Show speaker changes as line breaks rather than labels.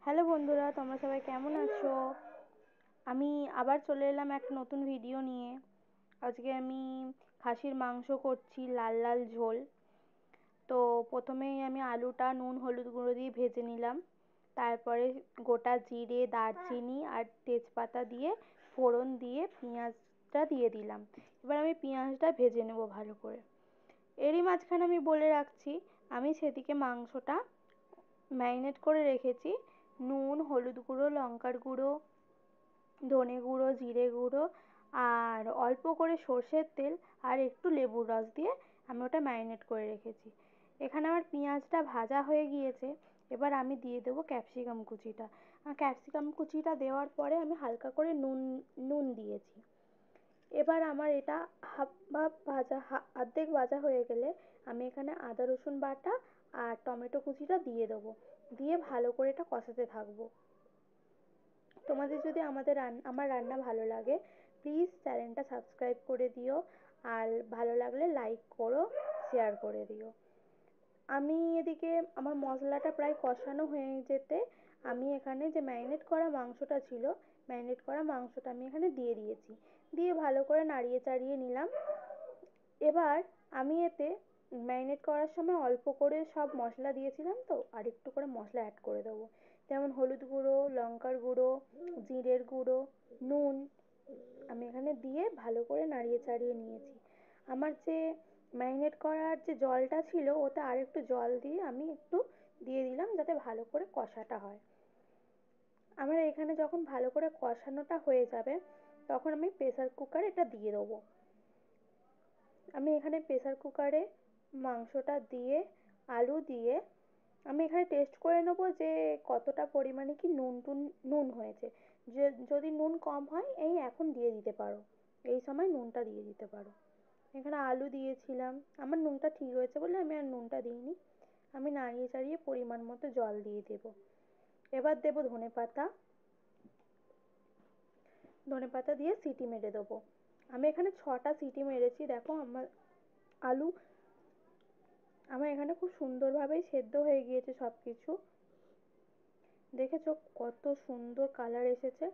Hello বন্ধুরা, তোমরা সবাই কেমন আছো? আমি আবার চলে এলাম এক নতুন ভিডিও নিয়ে। আজকে আমি খাসির মাংস করছি, লাল লাল ঝোল। তো প্রথমেই আমি আলুটা নুন হলুদ গুঁড়ো দিয়ে ভেজে নিলাম। তারপরে গোটা জিরে, দারচিনি আর তেজপাতা দিয়ে ফোড়ন দিয়ে পেঁয়াজটা দিয়ে দিলাম। এবার আমি পেঁয়াজটা ভেজে নেব ভালো করে। এরই মাঝখানে আমি বলে রাখছি, আমি সেদিকে মাংসটা ম্যারিনেট করে রেখেছি নুন, হলুদ গুঁড়ো, লঙ্কার গুঁড়ো, ধনে গুঁড়ো, জিরে গুঁড়ো আর অল্প করে সর্ষের তেল আর একটু লেবুর রস দিয়ে আমি ওটা ম্যারিনেট করে রেখেছি। এখানে আমার পেঁয়াজটা ভাজা হয়ে গিয়েছে। এবার আমি দিয়ে দেবো ক্যাপসিকাম কুচিটা। ক্যাপসিকাম কুচিটা দেওয়ার পরে আমি হালকা করে নুন দিয়েছি। এবার আমার এটা হাফ ভাব ভাজা অর্ধেক ভাজা হয়ে গেলে আমি এখানে আদা রসুন বাটা আর টমেটো কুচিটা দিয়ে দেবো। দিয়ে ভালো করে এটা কষাতে থাকবো। তোমাদের যদি আমার রান্না ভালো লাগে, প্লিজ চ্যানেলটা সাবস্ক্রাইব করে দিও। আর ভালো লাগলে লাইক করো, শেয়ার করে দিও। আমি এদিকে আমার মশলাটা প্রায় কষানো হয়ে যেতে আমি এখানে যে ম্যারিনেট করা মাংসটা ছিল, ম্যারিনেট করা মাংসটা আমি এখানে দিয়ে দিয়েছি। দিয়ে ভালো করে নাড়িয়ে চাড়িয়ে নিলাম। এবার আমি এতে ম্যারিনেট করার সময় অল্প করে সব মশলা দিয়েছিলাম, তো আর একটু করে মশলা অ্যাড করে দেবো। যেমন হলুদ গুঁড়ো, লঙ্কার গুঁড়ো, জিরের গুঁড়ো, নুন আমি এখানে দিয়ে ভালো করে নাড়িয়ে চাড়িয়ে নিয়েছি। আমার যে ম্যারিনেট করার যে জলটা ছিল, ওতে আর একটু জল দিয়ে আমি একটু দিয়ে দিলাম যাতে ভালো করে কষাটা হয়। আমার এখানে যখন ভালো করে কষানোটা হয়ে যাবে, তখন আমি প্রেসার কুকারে এটা দিয়ে দেবো। আমি এখানে প্রেসার কুকারে মাংসটা দিয়ে আলু দিয়ে আমি এখানে টেস্ট করে নেবো যে কতটা পরিমাণে কি নুন হয়েছে। যদি নুন কম হয় এখন দিয়ে দিতে পারো, এই সময় নুনটা দিয়ে দিতে পারো। এখানে আলু দিয়েছিলাম, আমার নুনটা ঠিক হয়েছে বলে আমি আর নুনটা দিইনি। আমি নাড়িয়ে চাড়িয়ে পরিমাণ মতো জল দিয়ে দেব। এবার দেব ধনেপাতা। ধনেপাতা দিয়ে সিটি মেরে দেবো। আমি এখানে 6টা সিটি মেরেছি। দেখো আলু আমার এখানে খুব সুন্দরভাবেই সেদ্ধ হয়ে গিয়েছে সব কিছু। দেখেছো কত সুন্দর কালার এসেছে।